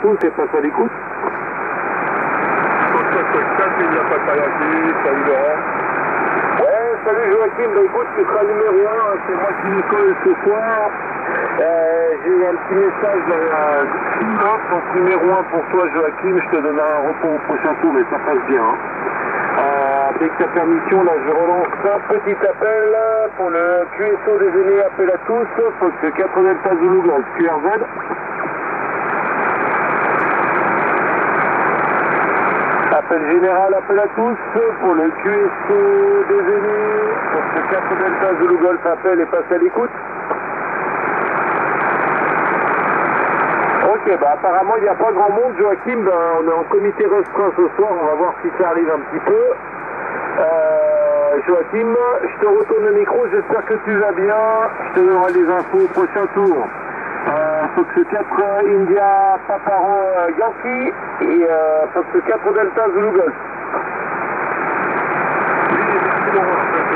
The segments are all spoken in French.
Tout, c'est pas ça l'écoute. Il n'y a pas de salut Laurent. Ouais, salut Joachim, bah écoute, tu seras numéro 1, c'est moi qui m'école ce soir. J'ai eu un petit message dans la note, donc numéro 1 pour toi Joachim, je te donnerai un repos au prochain tour, mais ça passe bien. Avec ta permission, là je relance un petit appel pour le QSO déjeuner, appel à tous, Fox 4 Delta Zulu Golf QRZ. Appel général, appel à tous pour le QSO déjeuner, Fox 4 Delta Zulu Golf, appel et passe à l'écoute. Ok, bah apparemment il n'y a pas grand monde, Joachim, bah, on est en comité restreint ce soir, on va voir si ça arrive un petit peu. Joachim, je te retourne le micro, j'espère que tu vas bien, je te donnerai les infos au prochain tour. Fox 4 India Paparo Yankee et Fox 4 Delta Zulu Golf. Oui, merci Laurent, je vais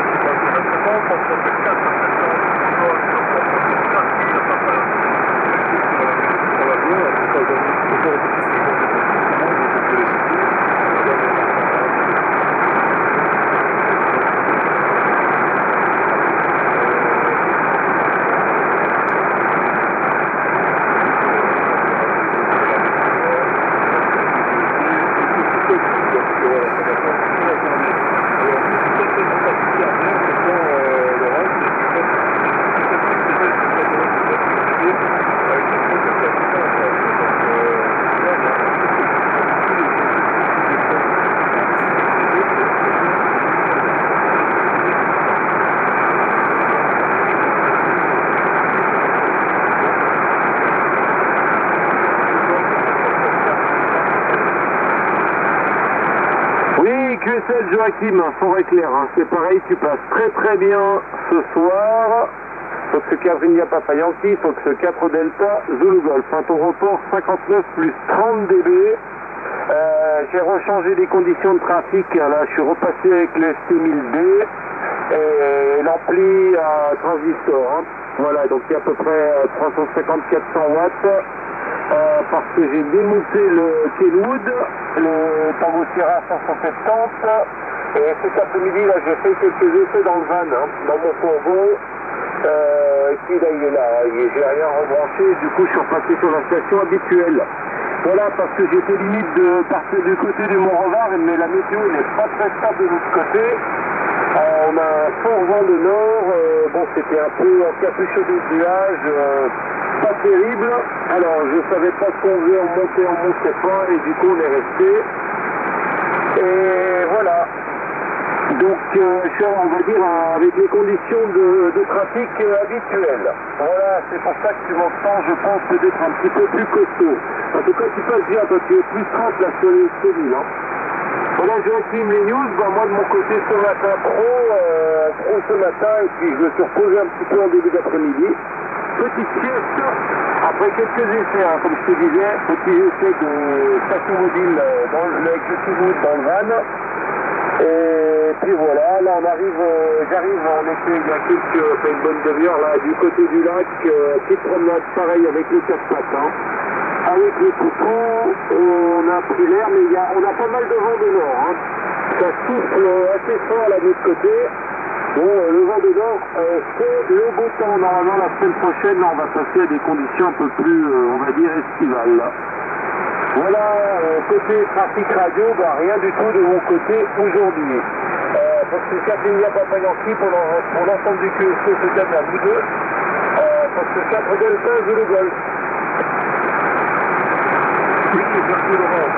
QSL Joachim, fort éclair, hein. C'est pareil, tu passes très bien ce soir. Fox 4 India Papa Yankee, Fox 4 Delta Zulu Golf. Hein, ton report 59 plus 30 dB. J'ai rechangé les conditions de trafic, là je suis repassé avec le ST1000D et l'ampli à transistor. Hein. Voilà, donc il y a à peu près 350-400 watts. Parce que j'ai démonté le Kenwood, le Tango Sierra 570, et cet après-midi là j'ai fait quelques essais dans le van, hein, dans mon fourgon, et puis là il est là, j'ai rien rebranché, du coup je suis repassé sur la station habituelle. Voilà, parce que j'étais limite de partir du côté du Mont-Revard, mais la météo n'est pas très stable de l'autre côté. On a un fort vent de nord, bon c'était un peu encapuché des nuages, pas terrible. Alors je savais pas ce qu'on faisait, on montait pas, et du coup on est resté. Et voilà. Donc je suis, on va dire, avec les conditions de trafic habituelles. Voilà, c'est pour ça que tu m'entends, je pense, peut-être un petit peu plus costaud. En tout cas tu passes bien, toi tu es plus 30 là sur les cellules. Hein. Voilà, Joachim, les news, bah, moi de mon côté ce matin pro ce matin, et puis je me suis reposé un petit peu en début d'après-midi. Petite sieste, après quelques essais, hein, comme je te disais, petit essai de station mobile avec le Kenwood dans le van. Et puis voilà, là on arrive, j'arrive en effet il y a une bonne demi-heure là du côté du lac, petite promenade pareil avec les 4 pattes. Hein. Avec les couteaux, on a pris l'air, mais on a pas mal de vent de nord. Hein. Ça souffle assez fort là de l'autre côté. Bon, le vent de nord, c'est le beau temps. Normalement, la semaine prochaine, là, on va passer à des conditions un peu plus, on va dire, estivales. Là. Voilà, côté trafic radio, bah, rien du tout de mon côté aujourd'hui. Parce que 4 India Papa Yankee pour l'ensemble du QSO, c'est 4 à vous deux. Parce que 4 Delta Zulu Golf. Oui, merci Laurent,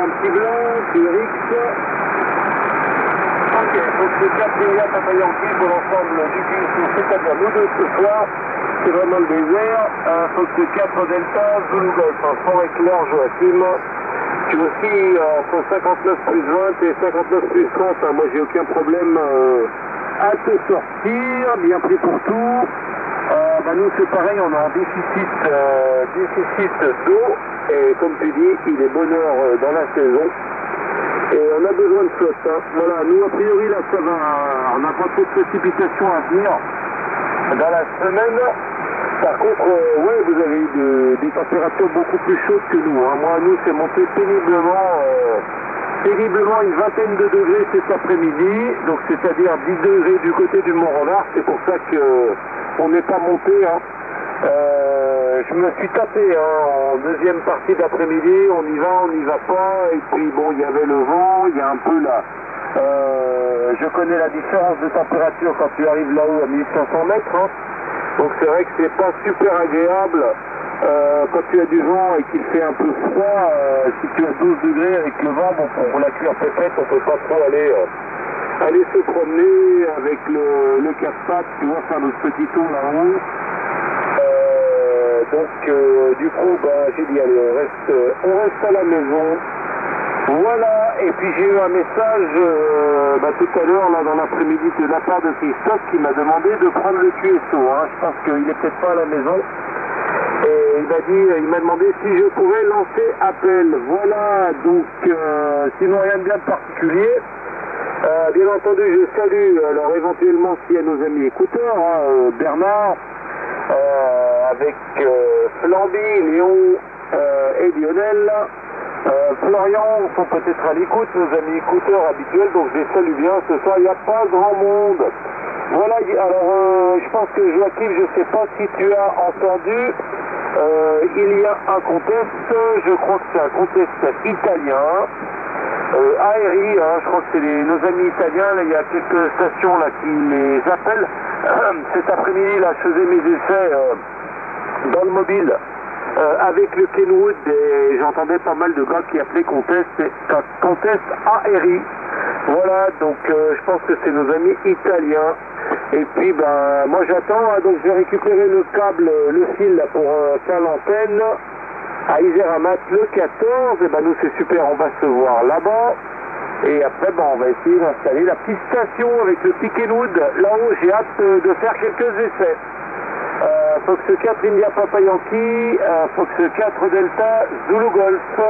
un petit blanc, QRX. Ok, donc c'est 4 milliards Papa Yankee pour l'ensemble du QSO, c'est-à-dire nous deux ce soir, c'est vraiment le désert. Fox 4 Delta, Zulu Golf, fort éclair Joachim. Tu aussi entre 59 plus 20 et 59 plus 30, moi j'ai aucun problème à te sortir, bien pris pour tout. Nous c'est pareil, on est en déficit d'eau, et comme tu dis, il est bonne heure dans la saison. Et on a besoin de flotte. Hein. Voilà, nous a priori là ça va, on n'a pas trop de précipitations à venir dans la semaine. Par contre, ouais, vous avez eu des températures beaucoup plus chaudes que nous. Hein. Moi, nous, c'est monté péniblement une vingtaine de degrés cet après-midi. Donc, c'est-à-dire 10 degrés du côté du Mont-Renard. C'est pour ça qu'on n'est pas monté. Hein. Je me suis tapé en deuxième partie d'après-midi. On y va pas. Et puis, bon, il y avait le vent. Il y a un peu là. Je connais la différence de température quand tu arrives là-haut à 1500 mètres. Hein. Donc c'est vrai que c'est pas super agréable quand tu as du vent et qu'il fait un peu froid. Si tu as 12 degrés avec le vent, bon, pour la cuire pépette, on peut pas trop aller se promener avec le quatre-pattes, tu vois, faire notre petit tour là-haut. Du coup, j'ai dit, allez, on reste à la maison. Voilà, et puis j'ai eu un message tout à l'heure, là, dans l'après-midi, de la part de Christophe qui m'a demandé de prendre le QSO. Hein. Je pense qu'il est peut-être pas à la maison. Et il m'a demandé si je pouvais lancer appel. Voilà, donc, sinon rien de bien particulier. Bien entendu, je salue, alors éventuellement, s'il y a nos amis écouteurs, hein, Bernard, avec Flamby, Léon et Lionel. Florian sont peut-être à l'écoute, nos amis écouteurs habituels, donc je les salue bien. Ce soir, il n'y a pas grand monde. Voilà, alors je pense que Joachim, je ne sais pas si tu as entendu, il y a un contest, je crois que c'est un contest italien, ARI, hein, je crois que c'est nos amis italiens, là, il y a quelques stations là qui les appellent. Cet après-midi, là, je faisais mes essais dans le mobile. Avec le Kenwood, et j'entendais pas mal de gars qui appelaient contest ARI. Voilà, donc je pense que c'est nos amis italiens. Et puis moi j'attends, hein, donc je vais récupérer le câble, le fil là, pour faire l'antenne à Iseramat le 14. Et nous c'est super, on va se voir là-bas. Et après on va essayer d'installer la petite station avec le petit Kenwood. Là-haut j'ai hâte de faire quelques essais. Fox 4 India Papa Yankee, Fox 4 Delta Zulu Golf.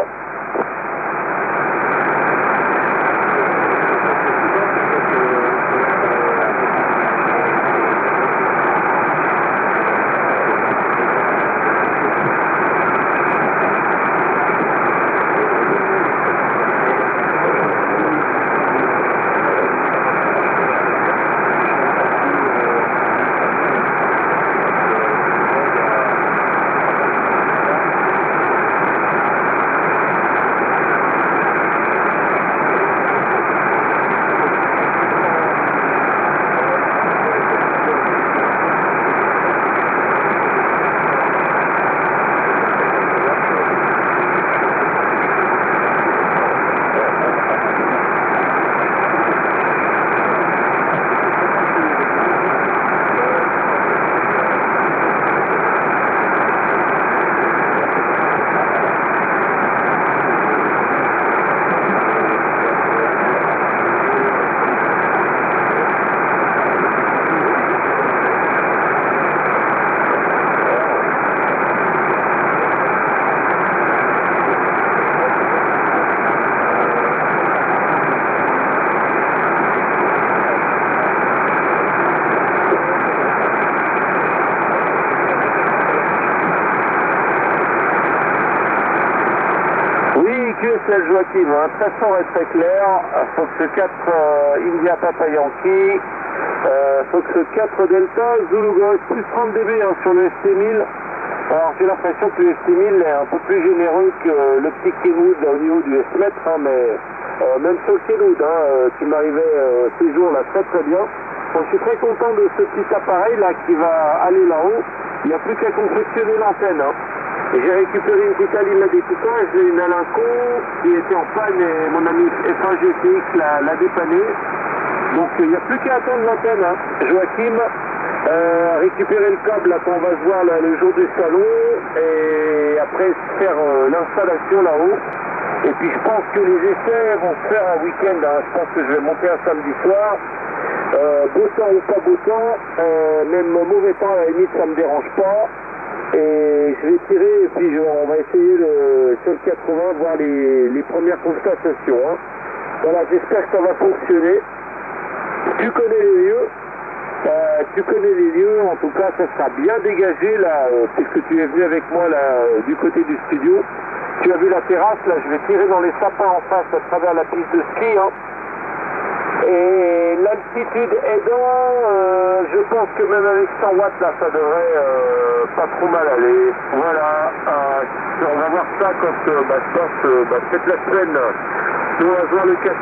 QSL Joachim, hein, très fort et très clair. Fox 4 India Papa Yankee, Fox 4 Delta Zulu Golf, plus 30 dB hein, sur le ST1000. Alors j'ai l'impression que le ST1000 est un peu plus généreux que le petit Kenwood au niveau du S-mètre, hein, mais même sur le Kenwood, hein, qui m'arrivait ces jours là très très bien. Bon, je suis très content de ce petit appareil là qui va aller là-haut. Il n'y a plus qu'à confectionner l'antenne. Hein. J'ai récupéré une petite alim à découpage, une Alinco qui était en panne et mon ami FAGTX l'a dépannée. Donc il n'y a plus qu'à attendre l'antenne. Hein. Joachim a récupéré le câble là, qu'on va se voir là, le jour du salon et après faire l'installation là-haut. Et puis je pense que les essais vont se faire un week-end. Hein. Je pense que je vais monter un samedi soir. Beau temps ou pas beau temps, même mauvais temps à la limite ça me dérange pas. Et je vais tirer et puis on va essayer sur le 80 voir les premières constatations. Hein. Voilà, j'espère que ça va fonctionner. Tu connais les lieux, en tout cas ça sera bien dégagé là, puisque tu es venu avec moi là du côté du studio. Tu as vu la terrasse, là je vais tirer dans les sapins en face à travers la piste de ski. Hein. Et l'altitude aidant, je pense que même avec 100 watts là ça devrait pas trop mal aller. Voilà, on va voir ça quand je pense peut-être la semaine. Nous on va voir le 14,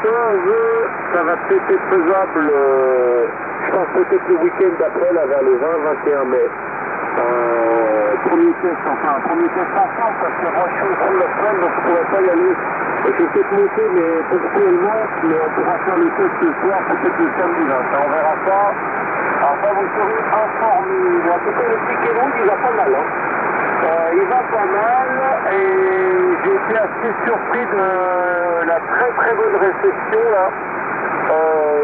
ça va peut-être être faisable, je pense peut-être le week-end d'après là vers le 20-21 mai. Premier test ensemble parce que moi je suis au fond de la semaine donc je ne pourrais pas y aller. Et je vais peut-être monter mais ponctuellement, mais on pourra faire le test ce soir, peut-être le samedi, hein. On verra ça. Enfin vous serez informés. En tout cas le petit Kélo il va pas mal. Hein. Il va pas mal et j'ai été assez surpris de la très très bonne réception là.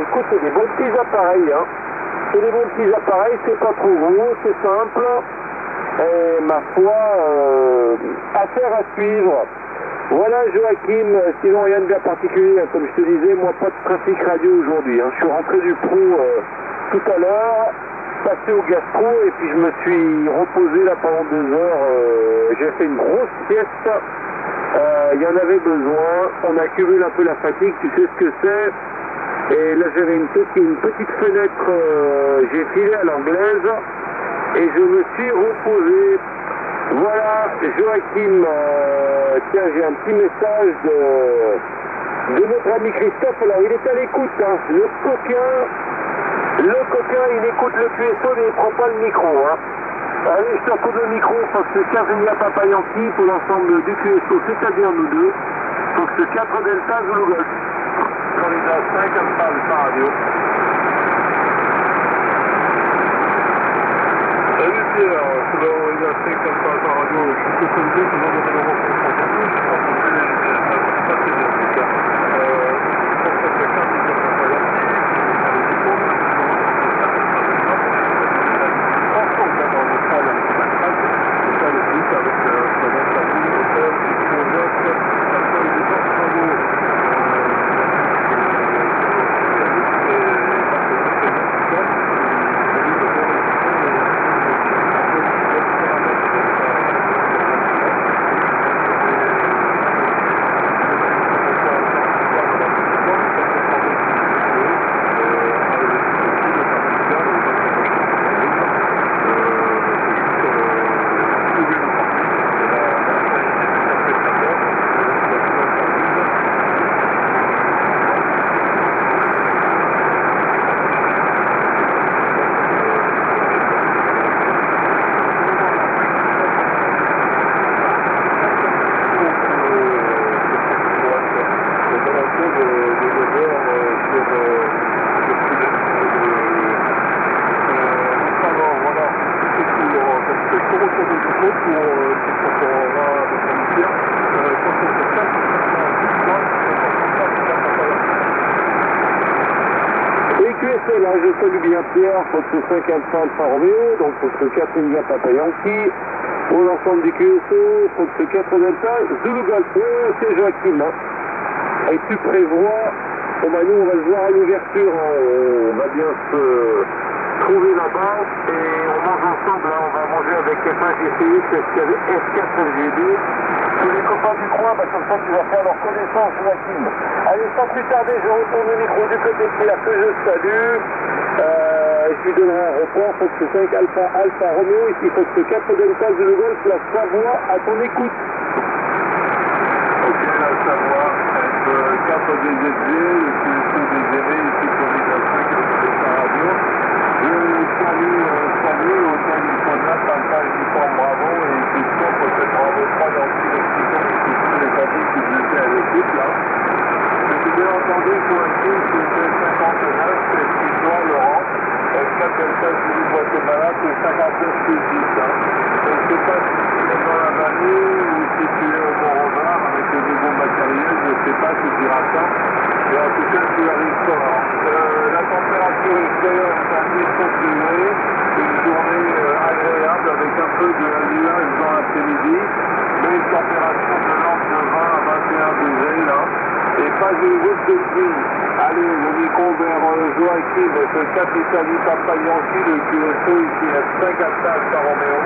Écoute, c'est des bons petits appareils. Hein. C'est des bons petits appareils, c'est pas trop gros, c'est simple. Et ma foi, affaire à suivre. Voilà Joachim, sinon rien de bien particulier, comme je te disais, moi pas de trafic radio aujourd'hui. Hein. Je suis rentré du pro tout à l'heure, passé au gastro et puis je me suis reposé là pendant 2 heures. J'ai fait une grosse sieste, il y en avait besoin, on accumule un peu la fatigue, tu sais ce que c'est. Et là j'avais une petite fenêtre, j'ai filé à l'anglaise et je me suis reposé. Voilà, Joachim, tiens j'ai un petit message de notre ami Christophe, alors il est à l'écoute, hein. Le coquin il écoute le QSO mais il prend pas le micro. Hein. Allez, je te recoute le micro, Fox 4 India Papa Yankee pour l'ensemble du QSO, c'est-à-dire nous deux, Fox 4 Delta Zulu Golf. Florida 5 Alpha Radio. Salut Pierre, c'est Florida 5 Alpha Radio. Je suis spécialisé sur le monde de l'Europe pour je pense pas très bien en tout cas. Pour cette carte, il y a pas la Là, je salue bien Pierre, Fox 5 Alpha Alpha Romeo, donc Fox 4 India Papa Yankee, pour l'ensemble du QSO, Fox 4 Delta, Zulu Golf, c'est Joachim. Hein. Et tu prévois, bon bah nous on va se voir à l'ouverture, hein. On va bien se trouver là-bas et on mange ensemble, hein. On va manger avec FAGTX, S4FGD. Tous les copains du coin, bah, comme ça tu vas faire leur connaissance, Joachim. Allez, sans plus tarder, je retourne le micro du côté de Pierre que je salue. Je lui donnerai un report, Fox 5 Alpha Alpha Romeo, ici Fox 4 Delta Zulu Golf, la Savoie à ton écoute. Ok, la Savoie, F4 DZG, le QSO DZG, ici Florida 5 Alpha Radio. Je salue au sein du programme Alpha Uniforme Bravo et question pour cette attendez Joachim, c'était 59, et puis toi, Laurent, 4 Delta Zulu Guatemala, c'est 59 plus 10. Hein. Je ne sais pas si tu es dans la vallée ou si tu es au Mont-Robert avec le nouveau matériel, je ne sais pas, tu diras ça. Mais en tout cas, tu arrives fort. La température extérieure est à 17 degrés, une journée agréable avec un peu de nuages dans l'après-midi, mais une température de l'ordre de 20 à 21 degrés là, et pas une goutte de pluie. Allez, le micro vers Joachim, ce 4 Italie Papa Yankee, le QSO ici à 5 Alpha Romeo.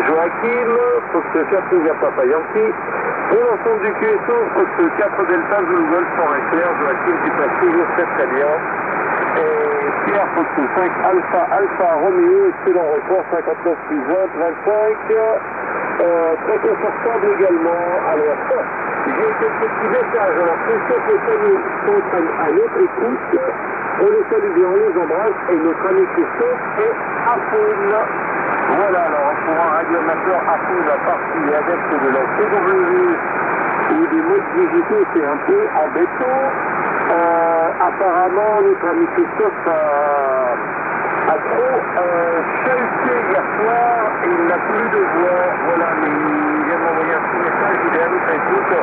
Joachim, Fox 4 India Papa Yankee. Pour l'ensemble du QSO, Fox 4 Delta Zulu Golf Forestière, Joachim qui passe toujours très bien. Et Pierre Fox 5 Alpha Romeo, excellent report, 59 plus 20, 25. Très confortable également. Alors, j'ai quelques petits messages. Alors, Christophe et Fanny sont à notre écoute. On les salue bien, on les embrasse. Et notre ami Christophe est à Faune. Voilà, alors pour un radioamateur à fond la partie adepte de la CW ou des modes digitaux, c'est un peu embêtant. Apparemment, notre ami Christophe a trop chahuté hier soir et il n'a plus de voix. Voilà, mais il vient de m'envoyer un petit message, il est à notre écoute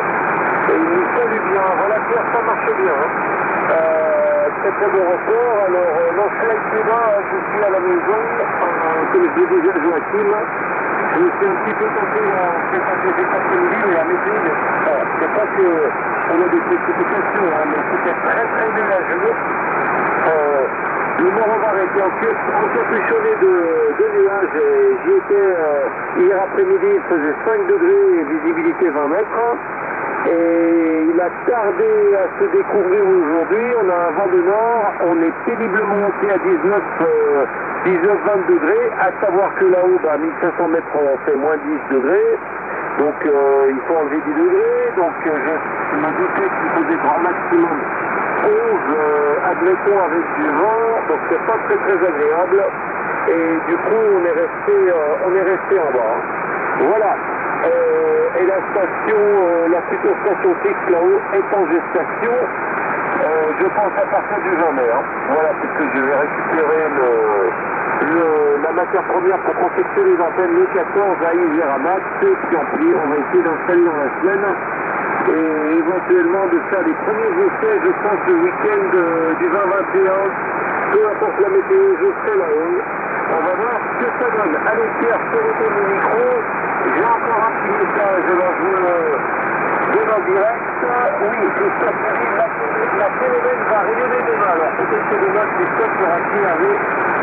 et il nous salue bien. Voilà, Pierre, ça marche bien. Très bon report. Alors, dans ce climat, je suis à la maison, comme je l'ai dit à Joachim, je me suis un petit peu tenté en fréquenter cet après-midi, mais la météo, c'est pas qu'on a des précipitations, hein, mais c'était très nuageux. Le Mont-Robert était encapuchonné de nuages et j'y étais hier après-midi, il faisait 5 degrés et visibilité 20 mètres. Et il a tardé à se découvrir aujourd'hui. On a un vent de nord, on est péniblement monté à 19-20 degrés, à savoir que là-haut, à 1500 mètres, on fait moins 10 degrés. Donc il faut enlever 10 degrés. Donc je me doutais qu'il faisait grand maximum 11, admettons, avec du vent. Donc c'est pas très agréable. Et du coup, on est resté en bas. Voilà. Et la station, la future station fixe là-haut est en gestation, je pense à partir du 20 mai. Hein. Voilà, puisque je vais récupérer la matière première pour confectionner les antennes le 14 à Isera-Max, puis en plus on va essayer d'installer dans la semaine et éventuellement de faire les premiers essais, je pense, le week-end du 20-21. Peu importe la météo, je serai là-haut. On va voir ce que ça donne. Allez Pierre, je te retourne le micro. J'ai encore un petit message, alors je donne en direct. Oui, Christophe arrive, la phénomène va rayonner demain. Alors peut-être que demain, Christophe sera tiré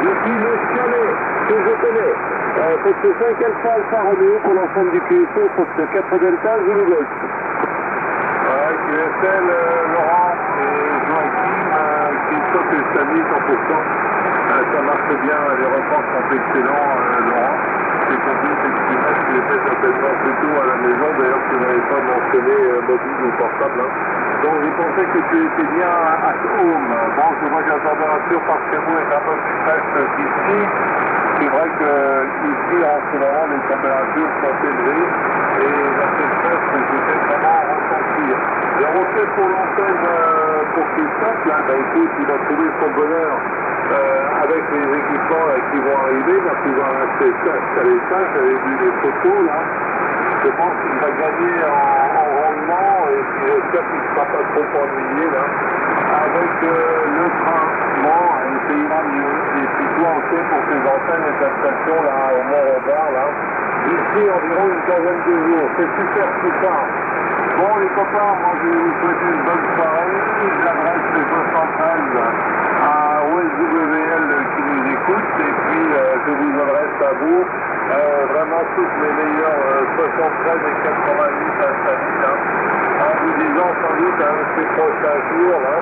depuis le chalet que je connais. Fox 5 Alpha Romeo pour l'ensemble du QSO, Fox 4 Delta Zulu Golf. Ouais, QSL, Laurent et Joachim, Christophe est stabilisé 100%. Ça marche bien, les reports sont excellents, Laurent. C'est compris, effectivement, tu étais certainement plus tôt à la maison, d'ailleurs tu n'avais pas mentionné mobile ou portable. Hein. Donc je pensais que tu étais bien à home. Bon, je vois que la température par chez vous est un peu plus fraîche qu'ici. C'est vrai qu'ici, en ce moment, les températures sont élevées et la sécheresse, c'était vraiment Et on fait pour l'antenne pour Christophe, là, bah écoute, il va trouver son bonheur avec les équipements là, qui vont arriver, il va pouvoir installer ça, j'avais vu les photos là. Je pense qu'il va gagner en rendement et puis j'espère qu'il ne sera pas trop ennuyé là. Avec le train, bon, ça ira mieux. Et puis toi on sait pour tes antennes et ta station là au Mont-Robert là. D'ici environ une quinzaine de jours. C'est super tout ça. Bon les copains, moi je vais vous souhaiter une bonne soirée. J'adresse les 213 à OSWL qui nous écoute et puis je vous adresse à vous vraiment toutes mes meilleures 73 et 90 installés là, en vous disant sans doute à ces prochains jours là,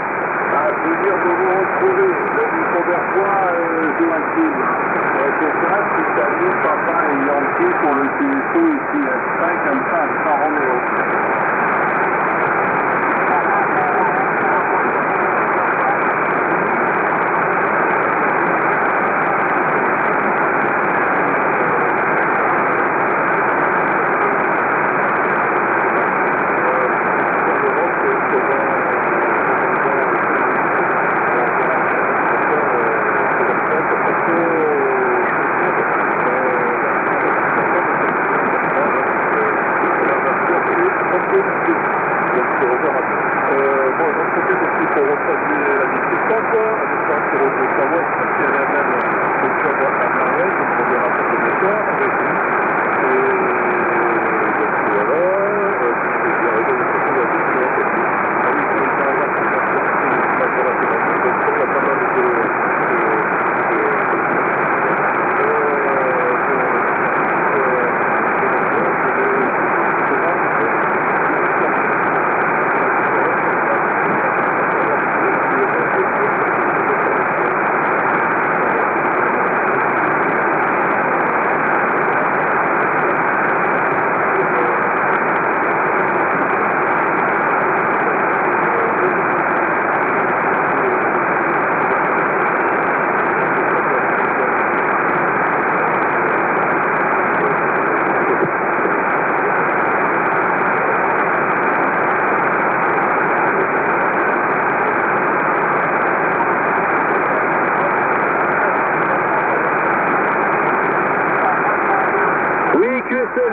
à plaisir de vous retrouver. Le Nicobertois Joachim. C'est ça, c'est Salut, papa et Yankee pour le TSO ici à 5 Alpha Alpha Romeo.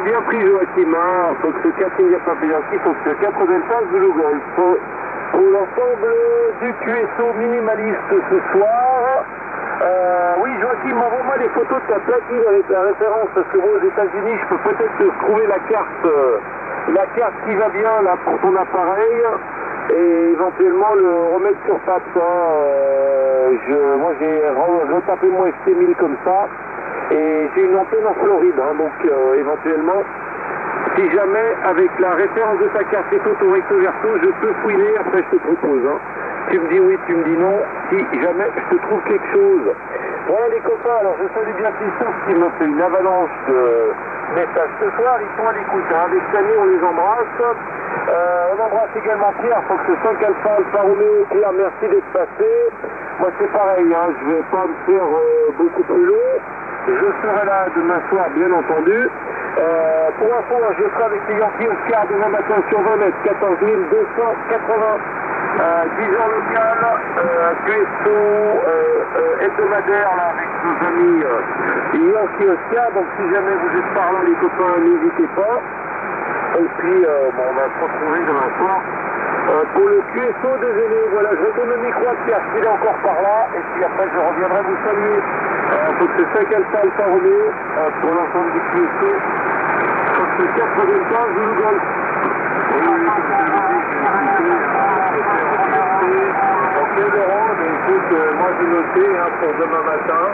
Bien pris Joachim, il faut que ce 4 il n'y a pas plus il faut que ce 4 Delta Zulu Golf. Pour l'ensemble du QSO minimaliste ce soir. Oui Joachim, envoie-moi des photos de ta platine avec la référence, parce que moi aux États-Unis je peux peut-être te trouver la carte qui va bien là pour ton appareil et éventuellement le remettre sur patte. Moi j'ai retapé mon FT1000 comme ça. Et j'ai une antenne en Floride, hein, donc éventuellement, si jamais avec la référence de ta carte et photo recto verso, je peux fouiner, après je te propose. Hein. Tu me dis oui, tu me dis non, si jamais je te trouve quelque chose. Voilà les copains, alors je salue bien Christophe qui me fait une avalanche de messages ce soir, ils sont à l'écoute, hein. Avec Samy on les embrasse. On embrasse également Pierre, faut que ce 5 Alpha Alpha Romeo, Pierre, merci d'être passé. Moi c'est pareil, hein, je vais pas me faire beaucoup plus long. Je serai là demain soir, bien entendu. Pour info, je serai avec les Yankees Oscar demain matin sur 20 mètres, 14 280. 10 heures locales, QSO hebdomadaire là, avec nos amis Yankees Oscar. Donc si jamais vous êtes par là, les copains, n'hésitez pas. Et puis, on va se retrouver demain soir. Pour le QSO, désolé, voilà, je retourne le micro à Pierre, s'il est encore par là, et puis après je reviendrai vous saluer. Donc c'est 5 Alpha Alpha Romeo pour l'ensemble du QSO. Donc c'est 95 Zulu Golf. Oui, ok Laurent, mais écoute, moi j'ai noté hein, pour demain matin.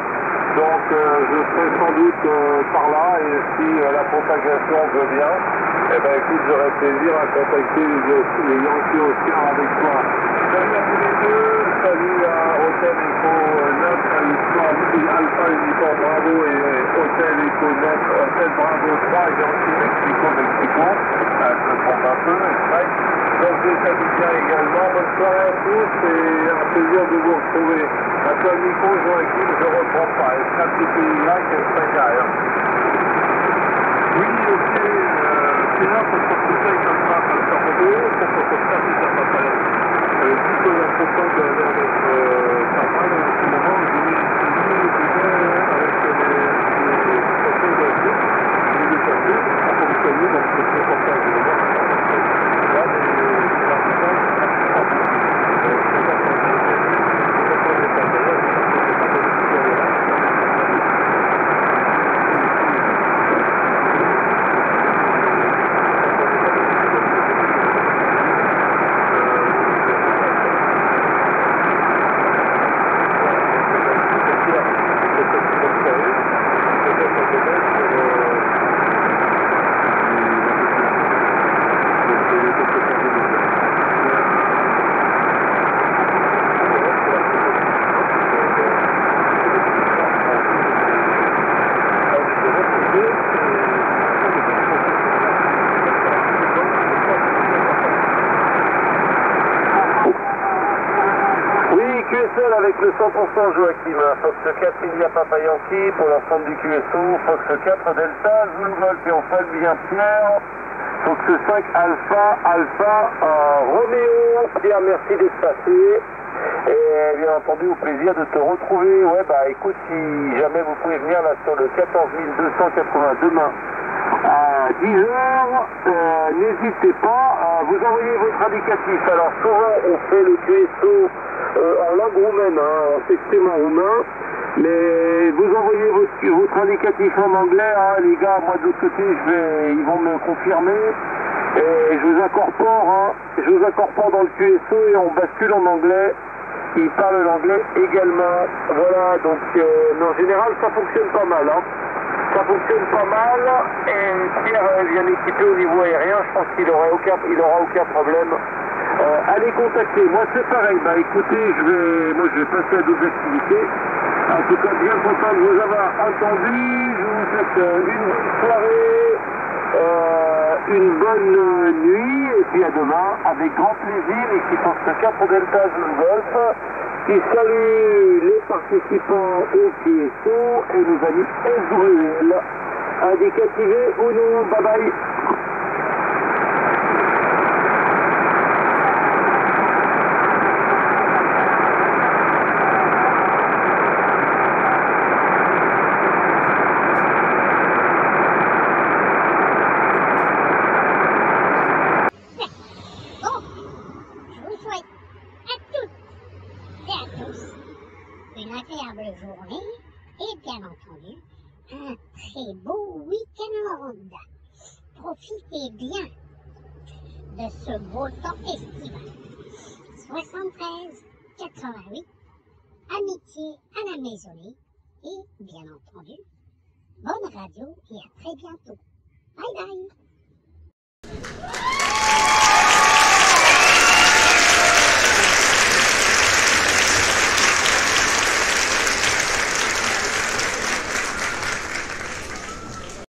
Donc je serai sans doute par là, et si la propagation veut bien, eh ben écoute, j'aurai plaisir à contacter les Yankees Oscar avec toi. Salut à tous les deux, salut à Hôtel Eco 9, Alpha Unicorn Bravo et Hôtel Eco 9, Hôtel Bravo 3, Yankee Mexico. Ça se trompe un peu, exprès. Donc je salue bien également. Bonne soirée à tous et un plaisir de vous retrouver. À toi Nico, Joachim, je ne reprends pas. SKTPY et SKR. Oui, ok. C'est là pour se retrouver comme ça, pour se retrouver, pour se retrouver. content d'avoir notre camarade en ce moment. Lui, ça fonctionne, donc c'est très content de le voir. Là, QSL avec le 100% Joachim, Fox 4 India Papa Yankee pour l'ensemble du QSO, Fox 4 Delta, Zulu Golf et enfin bien Pierre, Fox 5 Alpha, Roméo. Pierre, merci d'être passé et bien entendu au plaisir de te retrouver. Ouais bah écoute, si jamais vous pouvez venir là sur le 14 280 demain à 10h, n'hésitez pas à vous envoyer votre indicatif. Alors souvent on fait le QSO en langue roumaine, hein, on s'exprime en roumain, mais vous envoyez votre indicatif en anglais, hein, les gars, moi de l'autre côté, ils vont me confirmer, et je vous incorpore dans le QSO et on bascule en anglais, ils parlent l'anglais également, voilà, donc mais en général ça fonctionne pas mal, hein. Ça fonctionne pas mal, et Pierre est bien équipé au niveau aérien, je pense qu'il aura aucun problème. Allez contacter, moi c'est pareil, bah écoutez, je vais passer à d'autres activités. En tout cas, bien content de vous avoir entendu, je vous souhaite une bonne soirée, une bonne nuit, et puis à demain, avec grand plaisir, l'équipe Fox 4 Delta Zulu Golf, qui salue les participants au QSO et nos amis SWL, indicativés ou non, bye bye. Une agréable journée et bien entendu un très beau week-end en Honda. Profitez bien de ce beau temps estival. 73 88, amitié à la maisonnée et bien entendu, bonne radio et à très bientôt. Bye bye.